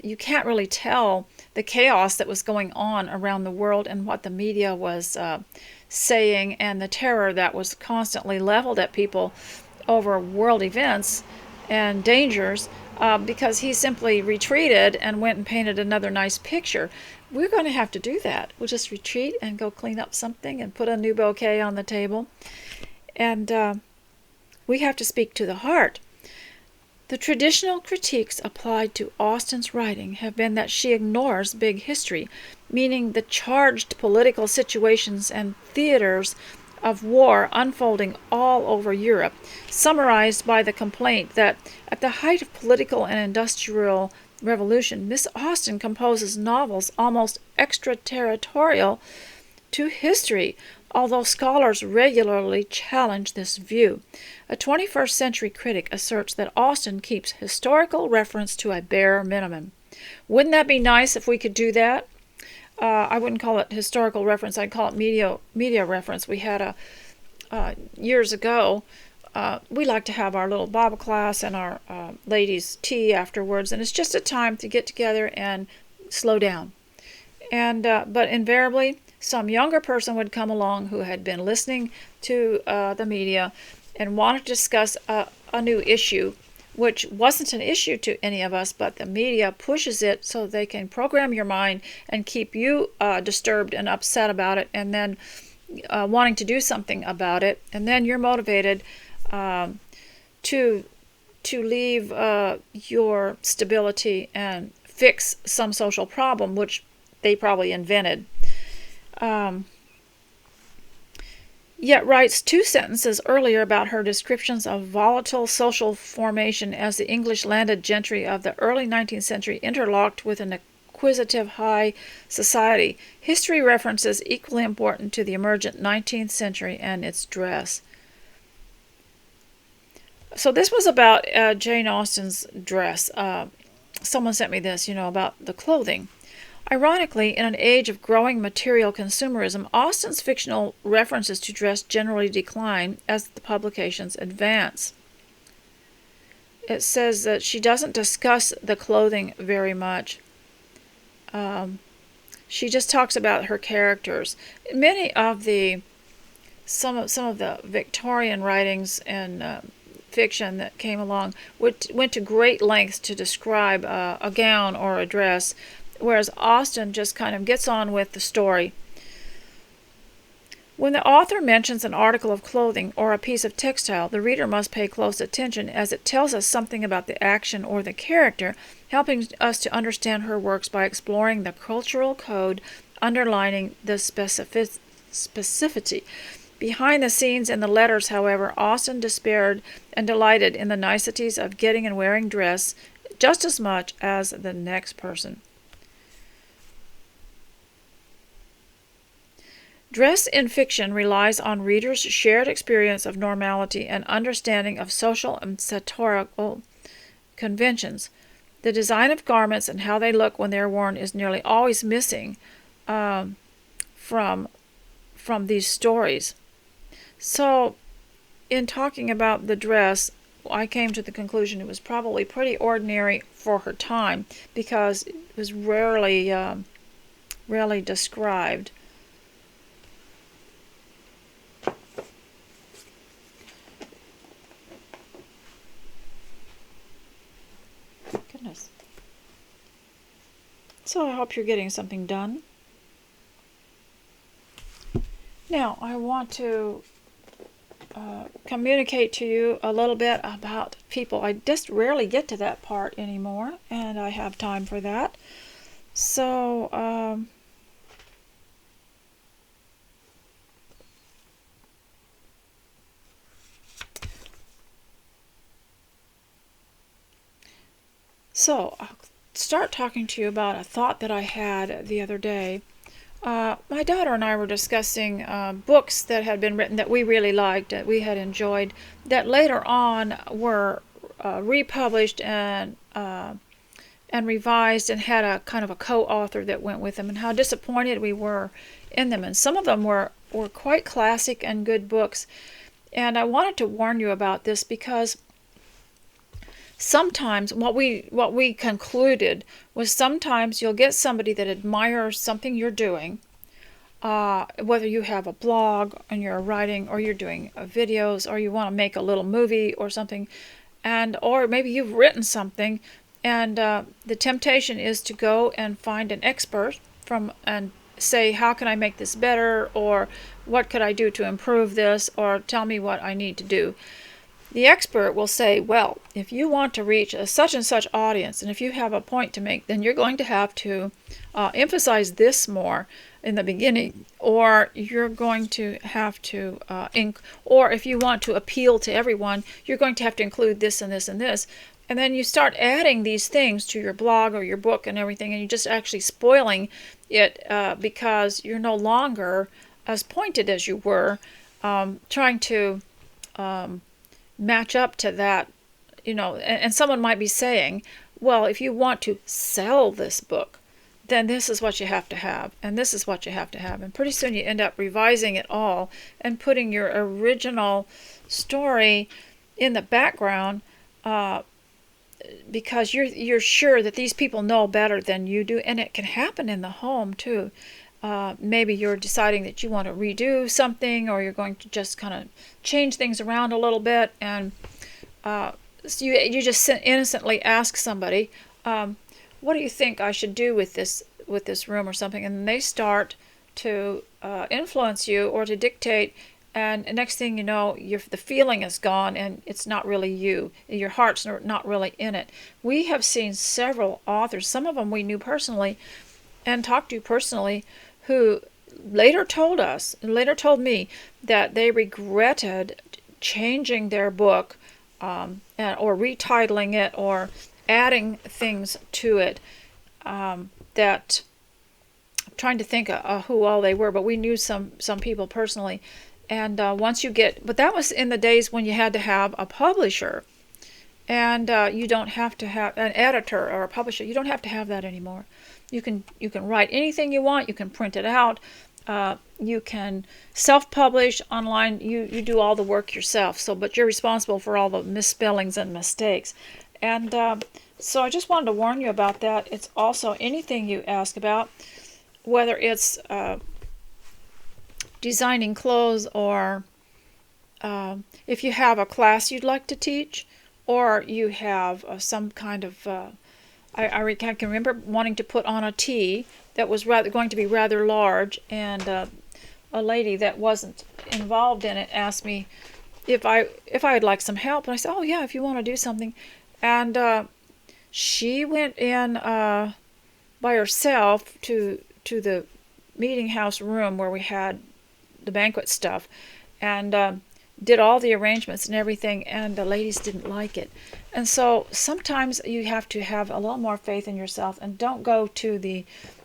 You can't really tell the chaos that was going on around the world and what the media was saying, and the terror that was constantly leveled at people over world events and dangers, because he simply retreated and went and painted another nice picture. We're going to have to do that. We'll just retreat and go clean up something and put a new bouquet on the table. And we have to speak to the heart. The traditional critiques applied to Austen's writing have been that she ignores big history, meaning the charged political situations and theaters of war unfolding all over Europe, summarized by the complaint that at the height of political and industrial revolution, Miss Austen composes novels almost extraterritorial to history, although scholars regularly challenge this view. A 21st century critic asserts that Austen keeps historical reference to a bare minimum. Wouldn't that be nice if we could do that? I wouldn't call it historical reference. I'd call it media reference. We had years ago, we like to have our little Bible class and our ladies' tea afterwards, and it's just a time to get together and slow down. And but invariably, some younger person would come along who had been listening to the media and wanted to discuss a new issue, which wasn't an issue to any of us, but the media pushes it so they can program your mind and keep you disturbed and upset about it, and then wanting to do something about it, and then you're motivated to leave your stability and fix some social problem, which they probably invented. Yet writes 2 sentences earlier about her descriptions of volatile social formation as the English landed gentry of the early 19th century interlocked with an acquisitive high society. History references equally important to the emergent 19th century and its dress. So this was about Jane Austen's dress. Someone sent me this, about the clothing. Ironically, in an age of growing material consumerism, Austen's fictional references to dress generally decline as the publications advance. It says that she doesn't discuss the clothing very much. She just talks about her characters. Some of the Victorian writings and fiction that came along went to great lengths to describe a gown or a dress, whereas Austen just kind of gets on with the story. When the author mentions an article of clothing or a piece of textile, the reader must pay close attention, as it tells us something about the action or the character, helping us to understand her works by exploring the cultural code underlining the specificity. Behind the scenes in the letters, however, Austen despaired and delighted in the niceties of getting and wearing dress just as much as the next person. Dress in fiction relies on readers' shared experience of normality and understanding of social and satirical conventions. The design of garments and how they look when they are worn is nearly always missing from these stories. So, in talking about the dress, I came to the conclusion it was probably pretty ordinary for her time, because it was rarely described. Goodness. So I hope you're getting something done. Now, I want to communicate to you a little bit about people. I just rarely get to that part anymore, and I have time for that. So, I'll start talking to you about a thought that I had the other day. My daughter and I were discussing books that had been written that we really liked, that we had enjoyed, that later on were republished and and revised and had a kind of a co-author that went with them, and how disappointed we were in them. And some of them were quite classic and good books. And I wanted to warn you about this because sometimes what we concluded was sometimes you'll get somebody that admires something you're doing, whether you have a blog and you're writing, or you're doing videos, or you want to make a little movie or something, or maybe you've written something, and the temptation is to go and find an expert and say, how can I make this better, or what could I do to improve this, or tell me what I need to do. The expert will say, well, if you want to reach a such and such audience, and if you have a point to make, then you're going to have to emphasize this more in the beginning, or you're going to have to, or if you want to appeal to everyone, you're going to have to include this and this and this. And then you start adding these things to your blog or your book and everything, and you're just actually spoiling it because you're no longer as pointed as you were, trying to match up to that, and someone might be saying, well, if you want to sell this book, then this is what you have to have, and this is what you have to have. And pretty soon you end up revising it all and putting your original story in the background, because you're sure that these people know better than you do. And it can happen in the home too. Maybe you're deciding that you want to redo something, or you're going to just kind of change things around a little bit, and so you just innocently ask somebody, what do you think I should do with this room or something? And they start to influence you or to dictate, and next thing you know, the feeling is gone, and it's not really you. Your heart's not really in it. We have seen several authors, some of them we knew personally and talked to personally, who later told me that they regretted changing their book, or retitling it, or adding things to it, that I'm trying to think who all they were, but we knew some people personally. And but that was in the days when you had to have a publisher, and you don't have to have an editor or a publisher. You don't have to have that anymore. You can write anything you want. You can print it out. You can self-publish online. You do all the work yourself. But you're responsible for all the misspellings and mistakes. And so I just wanted to warn you about that. It's also anything you ask about, whether it's designing clothes, or if you have a class you'd like to teach, or you have some kind of I can remember wanting to put on a tea that was going to be rather large, and a lady that wasn't involved in it asked me if I'd like some help, and I said, oh yeah, if you want to do something. And she went in by herself to the meeting house room where we had the banquet stuff, and did all the arrangements and everything, and the ladies didn't like it. And so sometimes you have to have a little more faith in yourself, and don't go to the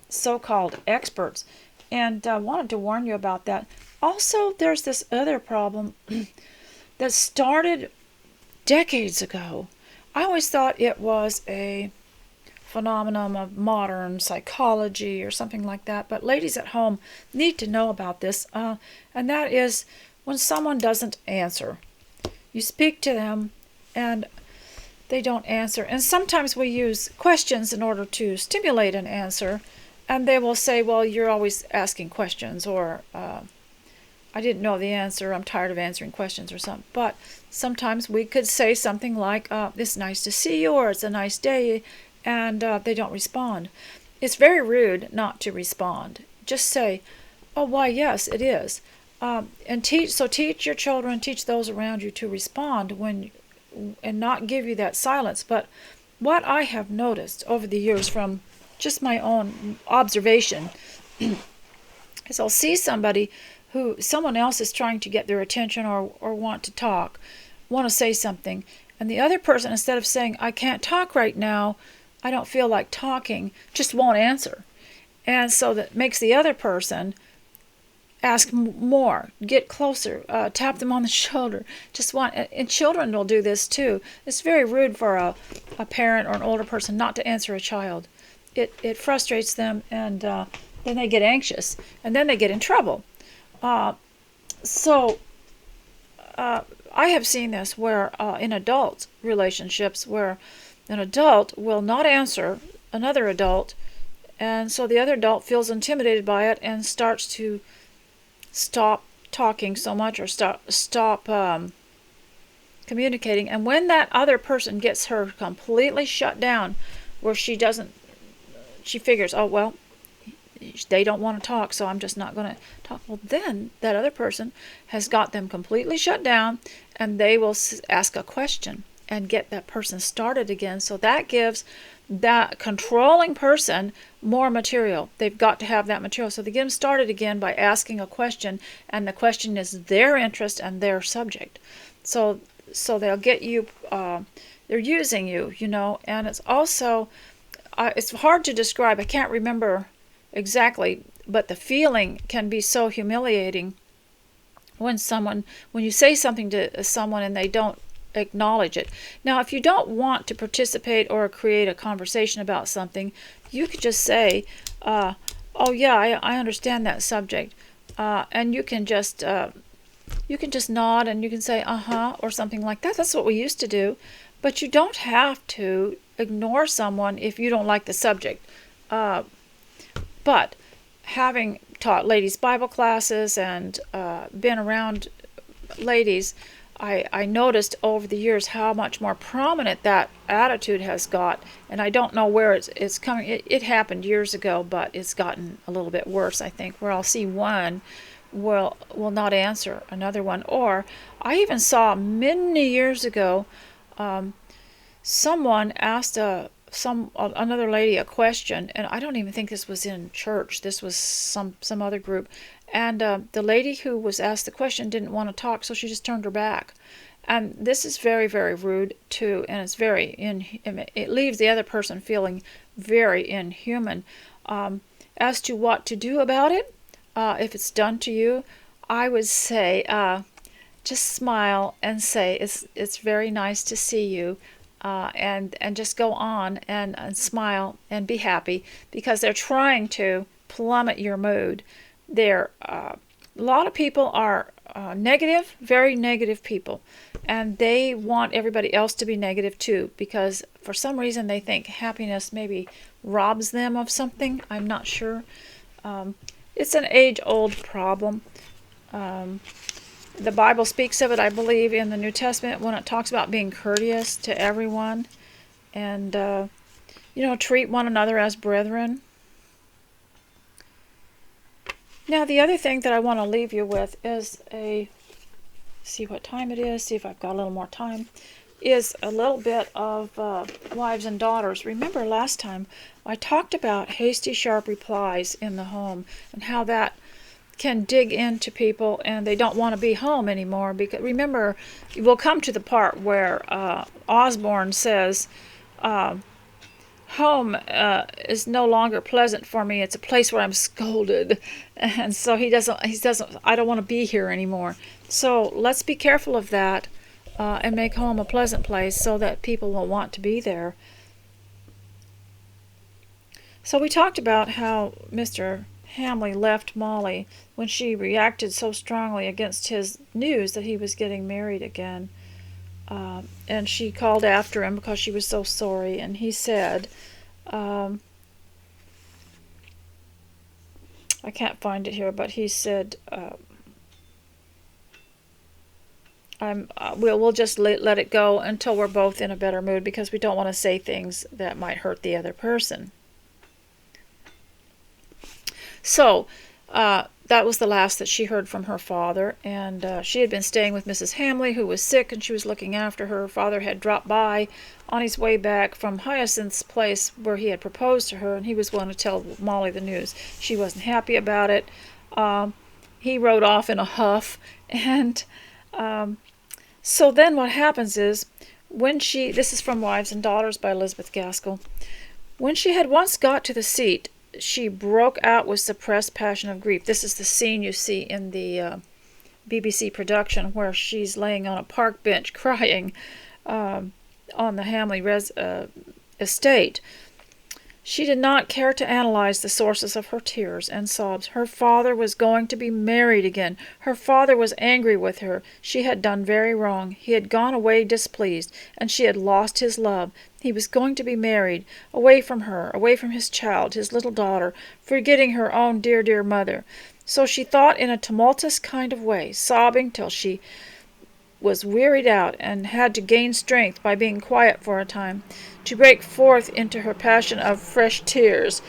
so-called experts. And I wanted to warn you about that. Also, there's this other problem that started decades ago. I always thought it was a phenomenon of modern psychology or something like that, but ladies at home need to know about this, and that is when someone doesn't answer. You speak to them and they don't answer, and sometimes we use questions in order to stimulate an answer, and they will say, well, you're always asking questions, or I didn't know the answer, I'm tired of answering questions, or something. But sometimes we could say something like, it's nice to see you, or it's a nice day, and they don't respond. It's very rude not to respond. Just say, oh, why, yes, it is. And teach your children, teach those around you to respond and not give you that silence. But what I have noticed over the years from just my own observation is I'll see someone else is trying to get their attention, or want to talk, want to say something, and the other person, instead of saying, I can't talk right now, I don't feel like talking, just won't answer. And so that makes the other person ask more, get closer, tap them on the shoulder. And children will do this too. It's very rude for a parent or an older person not to answer a child. It frustrates them, and then they get anxious, and then they get in trouble. So I have seen this where in adult relationships where an adult will not answer another adult, and so the other adult feels intimidated by it and starts to stop talking so much or stop communicating. And when that other person gets her completely shut down, where she figures, oh, well, they don't want to talk, so I'm just not going to talk. Well, then that other person has got them completely shut down, and they will ask a question and get that person started again. So that gives that controlling person more material. They've got to have that material. So they get them started again by asking a question, and the question is their interest and their subject. So they'll get you, they're using you, and it's also, it's hard to describe. I can't remember exactly, but the feeling can be so humiliating when you say something to someone and they don't acknowledge it. Now, if you don't want to participate or create a conversation about something, you could just say, oh yeah, I understand that subject, and you can just nod and you can say or something like that. That's what we used to do. But you don't have to ignore someone if you don't like the subject. But having taught ladies' Bible classes and been around ladies, I noticed over the years how much more prominent that attitude has got, and I don't know where it's coming. It happened years ago, but it's gotten a little bit worse, I think, where I'll see one will not answer another one. Or I even saw many years ago, someone asked another lady a question, and I don't even think this was in church. This was some other group. And the lady who was asked the question didn't want to talk, so she just turned her back. And this is very, very rude too, and it's it leaves the other person feeling very inhuman. As to what to do about it, if it's done to you, I would say just smile and say it's very nice to see you, and just go on and smile and be happy, because they're trying to plummet your mood. A lot of people are negative, very negative people, and they want everybody else to be negative too, because for some reason they think happiness maybe robs them of something. I'm not sure. It's an age-old problem. The Bible speaks of it, I believe, in the New Testament when it talks about being courteous to everyone and, treat one another as brethren. Now, the other thing that I want to leave you with is see what time it is, see if I've got a little more time, is a little bit of wives and daughters. Remember last time I talked about hasty, sharp replies in the home and how that can dig into people and they don't want to be home anymore. Because remember, we'll come to the part where Osborne says, home is no longer pleasant for me. It's a place where I'm scolded. And so he doesn't, I don't want to be here anymore. So let's be careful of that and make home a pleasant place so that people will want to be there. So we talked about how Mr. Hamley left Molly when she reacted so strongly against his news that he was getting married again. And she called after him because she was so sorry. And he said, I can't find it here, but he said, we'll just let it go until we're both in a better mood, because we don't want to say things that might hurt the other person. So that was the last that she heard from her father, and she had been staying with Mrs. Hamley, who was sick, and she was looking after her. Her father had dropped by on his way back from Hyacinth's place where he had proposed to her, and he was going to tell Molly the news. She wasn't happy about it. He rode off in a huff, and so then what happens is, this is from Wives and Daughters by Elizabeth Gaskell, when she had once got to the seat, she broke out with suppressed passion of grief. This is the scene you see in the BBC production where she's laying on a park bench crying on the Hamley estate. She did not care to analyze the sources of her tears and sobs. Her father was going to be married again. Her father was angry with her. She had done very wrong. He had gone away displeased, and she had lost his love. He was going to be married, away from her, away from his child, his little daughter, forgetting her own dear, dear mother. So she thought in a tumultuous kind of way, sobbing till she was wearied out and had to gain strength by being quiet for a time, to break forth into her passion of fresh tears.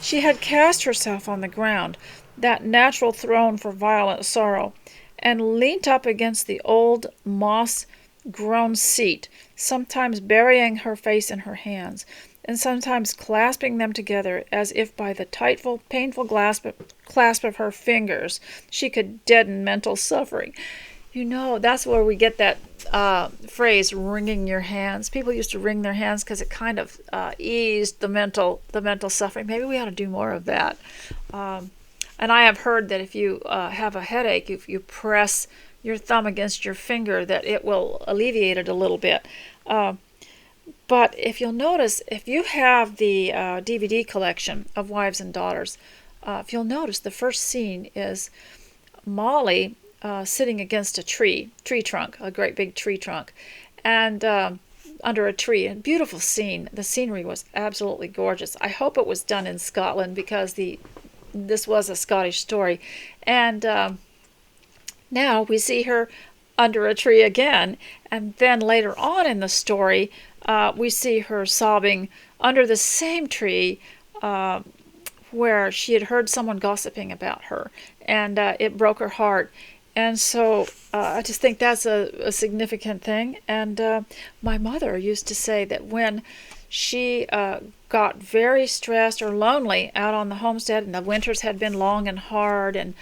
She had cast herself on the ground, that natural throne for violent sorrow, and leant up against the old moss-grown seat, sometimes burying her face in her hands, and sometimes clasping them together as if by the painful clasp of her fingers she could deaden mental suffering. You know, that's where we get that phrase, wringing your hands. People used to wring their hands because it kind of eased the mental suffering. Maybe we ought to do more of that. And I have heard that if you have a headache, if you press your thumb against your finger, that it will alleviate it a little bit. But if you'll notice, if you have the DVD collection of Wives and Daughters, if you'll notice, the first scene is Molly sitting against a tree trunk, a great big tree trunk, and under a tree. A beautiful scene. The scenery was absolutely gorgeous. I hope it was done in Scotland because this was a Scottish story. And now we see her under a tree again, and then later on in the story, we see her sobbing under the same tree where she had heard someone gossiping about her, and it broke her heart. And so I just think that's a significant thing. And my mother used to say that when she got very stressed or lonely out on the homestead, and the winters had been long and hard, and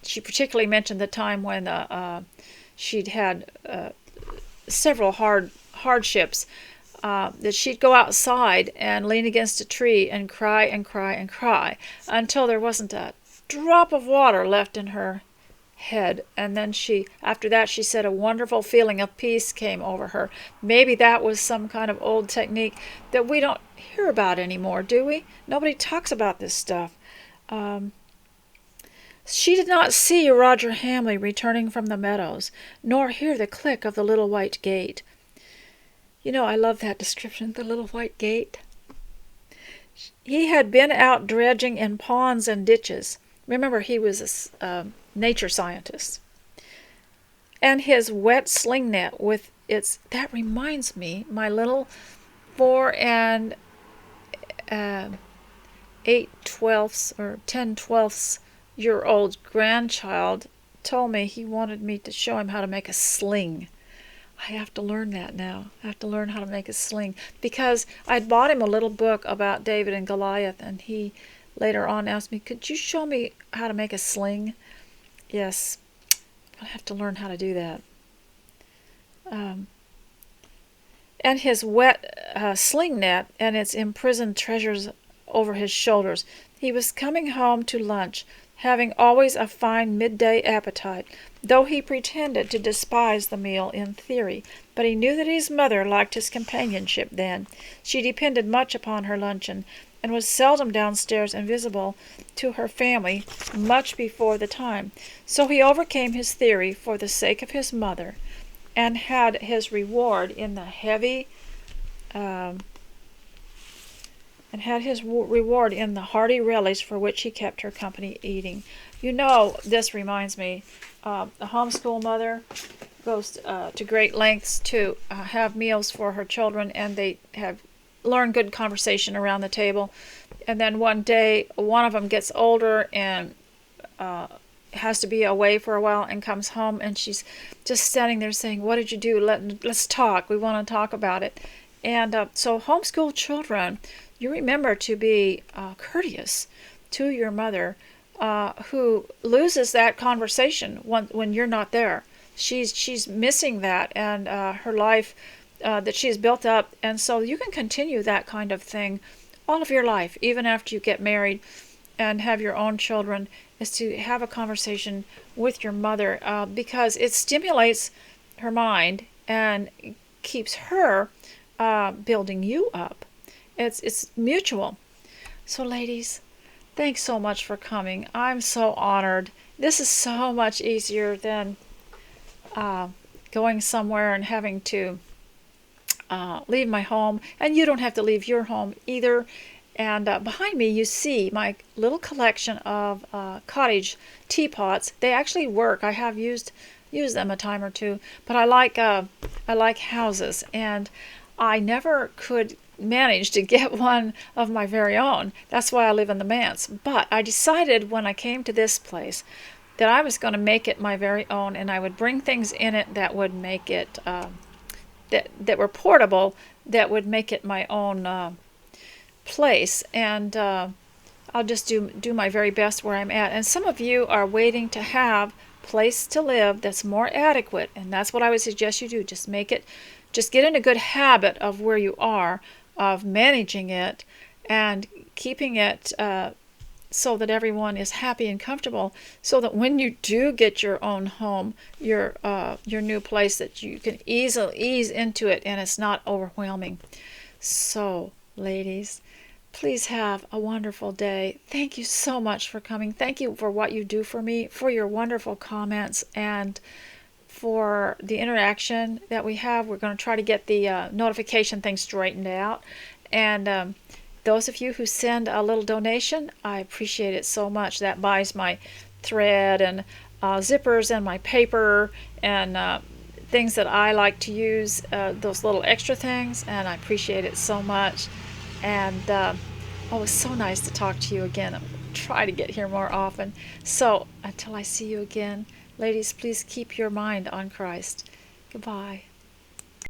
she particularly mentioned the time when she'd had several hardships, that she'd go outside and lean against a tree and cry and cry and cry until there wasn't a drop of water left in her head. And then after that, she said a wonderful feeling of peace came over her. Maybe that was some kind of old technique that we don't hear about anymore, do we? Nobody talks about this stuff. She did not see Roger Hamley returning from the meadows, nor hear the click of the little white gate. You know, I love that description, the little white gate. He had been out dredging in ponds and ditches. Remember, he was a nature scientist. And his wet sling net with that reminds me, my little 4 8/12 or 10/12 year old grandchild told me he wanted me to show him how to make a sling. I have to learn that now. I have to learn how to make a sling, because I'd bought him a little book about David and Goliath, and he later on asked me, could you show me how to make a sling? Yes, I have to learn how to do that. And his wet sling net and its imprisoned treasures over his shoulders. He was coming home to lunch, having always a fine midday appetite, though he pretended to despise the meal in theory. But he knew that his mother liked his companionship then. She depended much upon her luncheon, and was seldom downstairs and visible to her family much before the time. So he overcame his theory for the sake of his mother, and had his reward in the hearty relish for which he kept her company eating. You know, this reminds me, a homeschool mother goes to great lengths to have meals for her children, and they have learned good conversation around the table. And then one day, one of them gets older and has to be away for a while and comes home, and she's just standing there saying, what did you do? Let's talk. We want to talk about it. And so homeschool children, you remember to be courteous to your mother, who loses that conversation when you're not there. She's missing that, and her life that she's built up. And so you can continue that kind of thing all of your life, even after you get married and have your own children, is to have a conversation with your mother, because it stimulates her mind and keeps her building you up. It's mutual. So, ladies, thanks so much for coming. I'm so honored. This is so much easier than going somewhere and having to leave my home, and you don't have to leave your home either. And behind me, you see my little collection of cottage teapots. They actually work. I have used them a time or two, but I like houses, and I never could manage to get one of my very own. That's why I live in the manse. But I decided when I came to this place that I was going to make it my very own, and I would bring things in it that would make it that were portable, that would make it my own place. And I'll just do my very best where I'm at. And some of you are waiting to have place to live that's more adequate, and that's what I would suggest you do. Just get in a good habit of where you are, of managing it and keeping it so that everyone is happy and comfortable, so that when you do get your own home, your new place, that you can easily ease into it and it's not overwhelming. So, ladies, please have a wonderful day. Thank you so much for coming. Thank you for what you do for me, for your wonderful comments, and for the interaction that we have. We're going to try to get the notification thing straightened out. And those of you who send a little donation, I appreciate it so much. That buys my thread and zippers and my paper and things that I like to use, those little extra things, and I appreciate it so much. And oh, it's so nice to talk to you again. I'll try to get here more often. So until I see you again, ladies, please keep your mind on Christ. Goodbye.